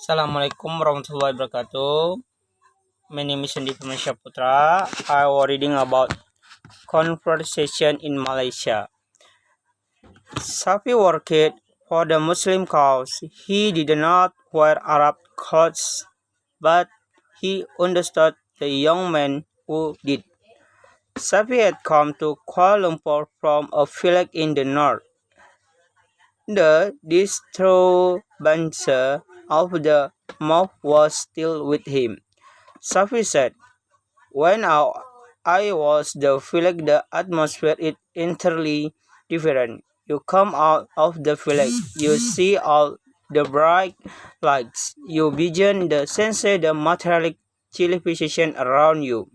Assalamualaikum warahmatullahi wabarakatuh. My name is Andi Putra. I was reading about conversation in Malaysia. Safi worked for the Muslim cause. He did not wear Arab clothes, but he understood the young man who did. Safi had come to Kuala Lumpur from a village in the north. The disturbance of the mob was still with him. Safi said, when I was the village, the atmosphere is entirely different. You come out of the village, you see all the bright lights, you begin the sense the material civilization around you.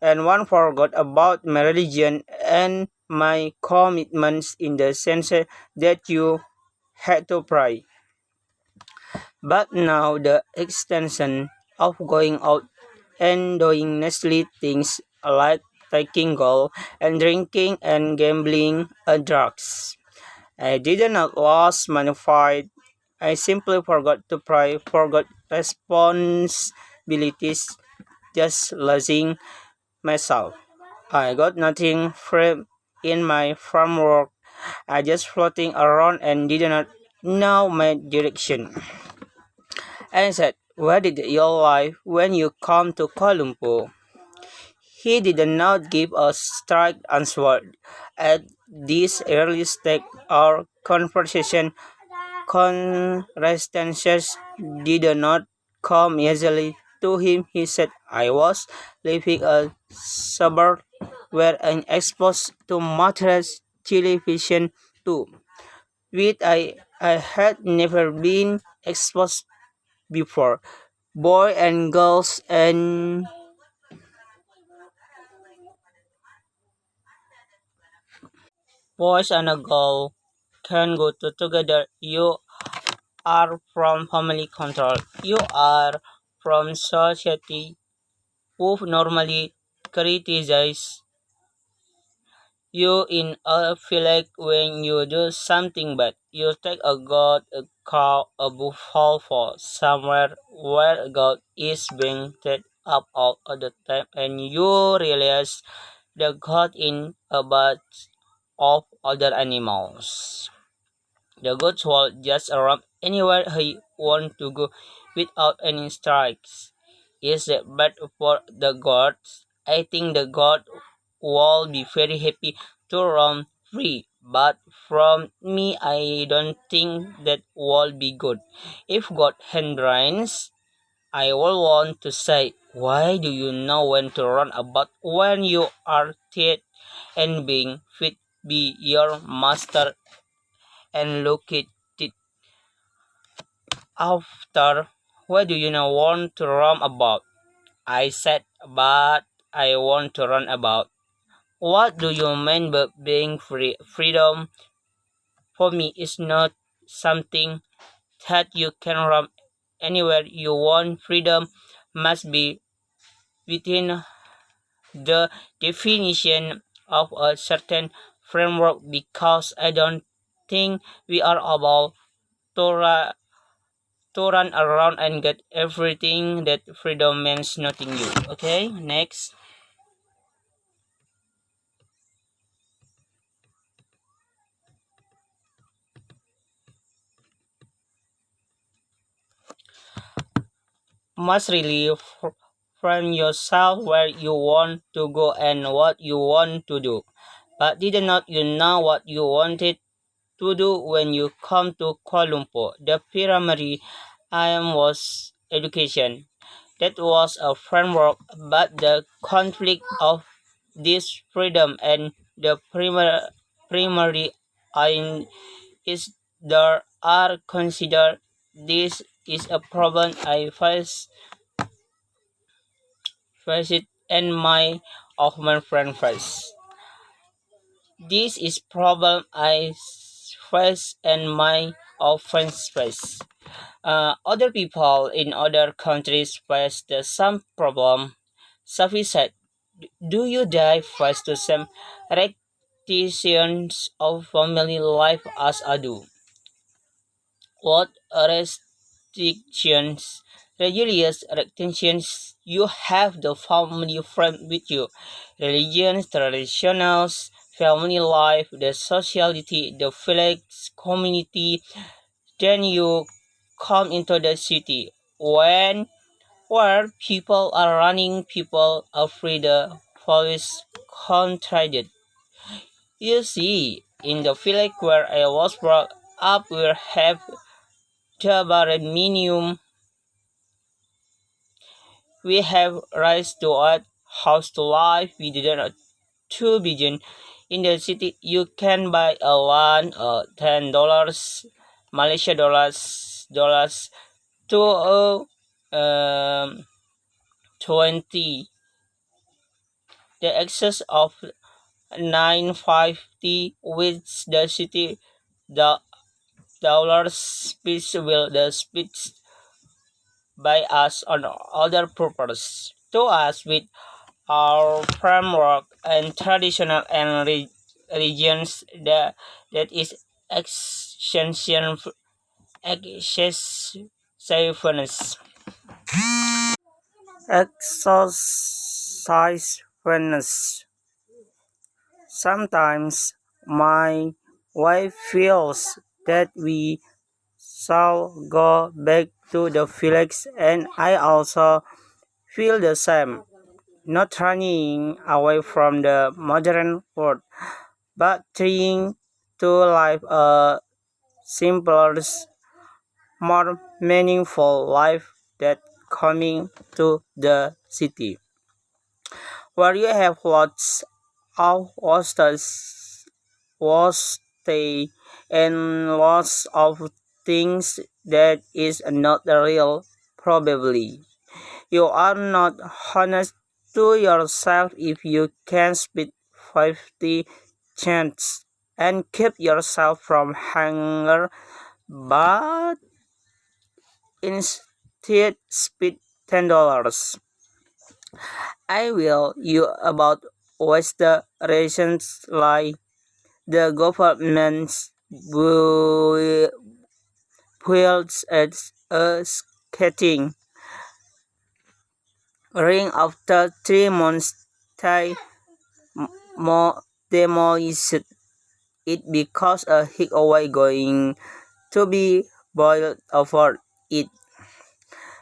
And one forgot about my religion and my commitments in the sense that you had to pray. But now the extension of going out and doing nasty things like taking gold and drinking and gambling and drugs. I did not lose my fight. I simply forgot to pray, forgot responsibilities, just losing myself. I got nothing from in my framework. I just floating around and did not know my direction. I said, where did your life when you come to Kuala Lumpur? He did not give a straight answer. At this early stage our conversation, conversations did not come easily to him. He said, I was living a suburb where I'm exposed to material television too, which I had never been exposed before. Boys and girls and boys and a girl can go together. You are from family control. You are from society who normally criticize you in a feel like when you do something bad. You take a goat, a cow, a buffalo for somewhere where a goat is being tied up all of the time and you realize the goat in a bunch of other animals. The goat will just run anywhere he wants to go without any strikes. Is that bad for the goats? I think the goat will be very happy to roam free, but from me I don't think that will be good. If God hindrance, I will want to say, why do you know when to run about when you are tired and being fit be your master and look at it after? Why do you not want to run about? I said, but I want to run about. What do you mean by being free? Freedom for me is not something that you can run anywhere you want. Freedom must be within the definition of a certain framework because I don't think we are able to, to run around and get everything that freedom means nothing you. Okay, next. Must really from yourself where you want to go and what you want to do. But did not you know what you wanted to do when you come to Kuala Lumpur? The primary aim was education. That was a framework, but the conflict of this freedom and the primary aim is there are considered. This is a problem I face it and my of my friend face. This is problem I face and my of friends face. Other people in other countries face the same problem. Safi said, do you die face the same restrictions of family life as I do? What arrest restrictions, religious restrictions, you have the family friend with you, religions, traditions, family life, the sociality, the village community. Then you come into the city when where people are running, people are free, the police controled. You see, in the village where I was brought up, we have the bare minimum. We have rights to art, house to life. We didn't to begin. In the city, you can buy a one, $10, Malaysia dollars to 20. The excess of 950 with the city the dollars speech will the speech by us on other purpose to us with our framework and traditional and regions that is extension excessiveness exercise. Sometimes my wife feels that we shall go back to the village, and I also feel the same. Not running away from the modern world, but trying to live a simpler, more meaningful life that coming to the city, where you have lots of stay and lots of things that is not real probably. You are not honest to yourself if you can spend 50 cents and keep yourself from hunger, but instead spend $10. I will you about what's the reasons lie. The government builds a skating ring after 3 months. They demolished it because a highway going to be built over it.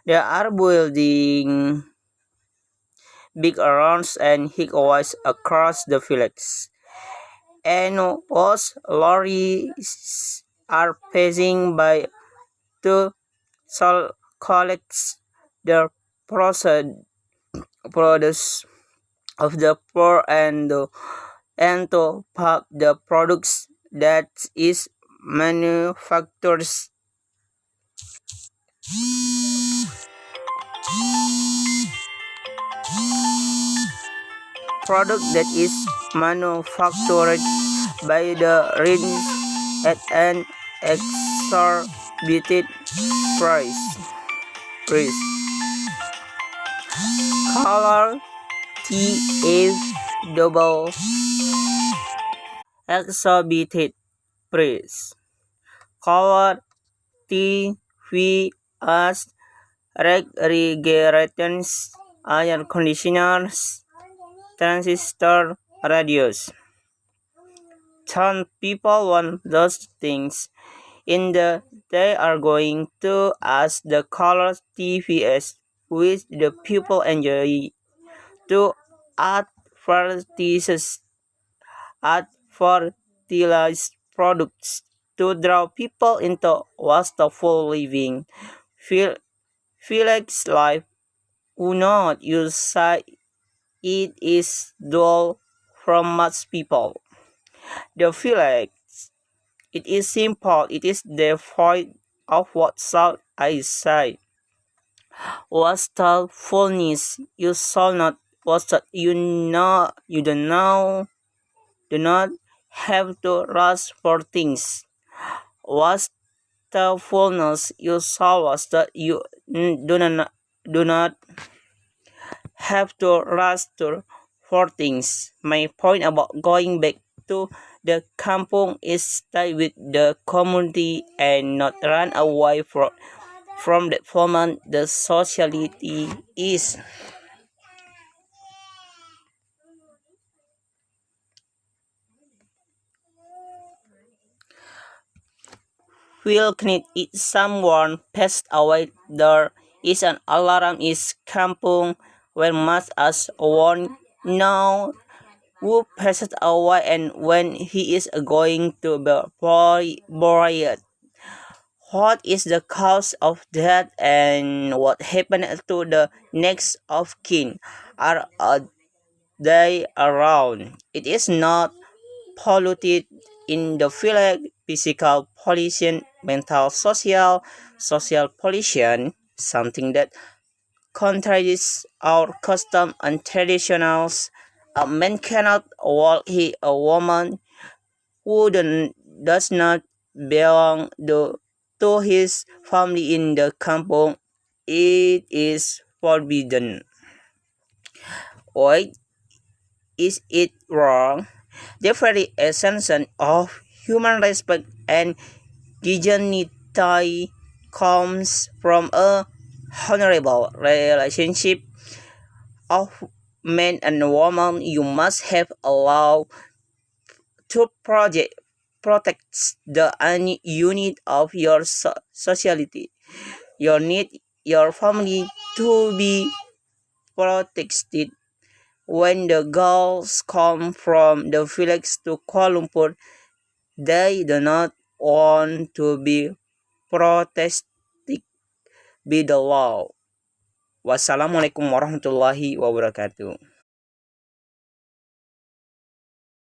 They are building big roads and highways across the village. And most lorries are passing by to collect the produce of the poor and to pump the products that is manufactured product that is manufactured by the rich at an exorbitant price. Price. Color TF double exorbitant price. Color TV as refrigerators, air conditioners, transistor radios. Ton people want those things. In the they are going to ask the color TVS which the people enjoy to add fertilizers add fertilized products to draw people into wasteful living. Feel Felix life would not you say it is dull from much people. The Felix it is simple, it is devoid of what shall I say. Wastefulness you shall not you don't know do not have to rush for things. Wastefulness you shall you do not have to rush for things. My point about going back to the kampung is stay with the community and not run away From that moment, the sociality is Wilknit is someone passed away. There is an alarm is kampung where much as one know who passed away and when he is going to be buried. What is the cause of death and what happened to the next of kin? Are they around? It is not polluted in the village, physical pollution, mental, social pollution, something that contradicts our custom and traditionals. A man cannot walk a woman who does not belong to his family in the kampong. It is forbidden. Why is it wrong? The very essence of human respect and dignity comes from a honorable relationship of man and woman. You must have a law to protect the unit of your society. You need your family to be protected. When the girls come from the village to Kuala Lumpur, they do not want to be protested by the law. Wassalamualaikum warahmatullahi wabarakatuh.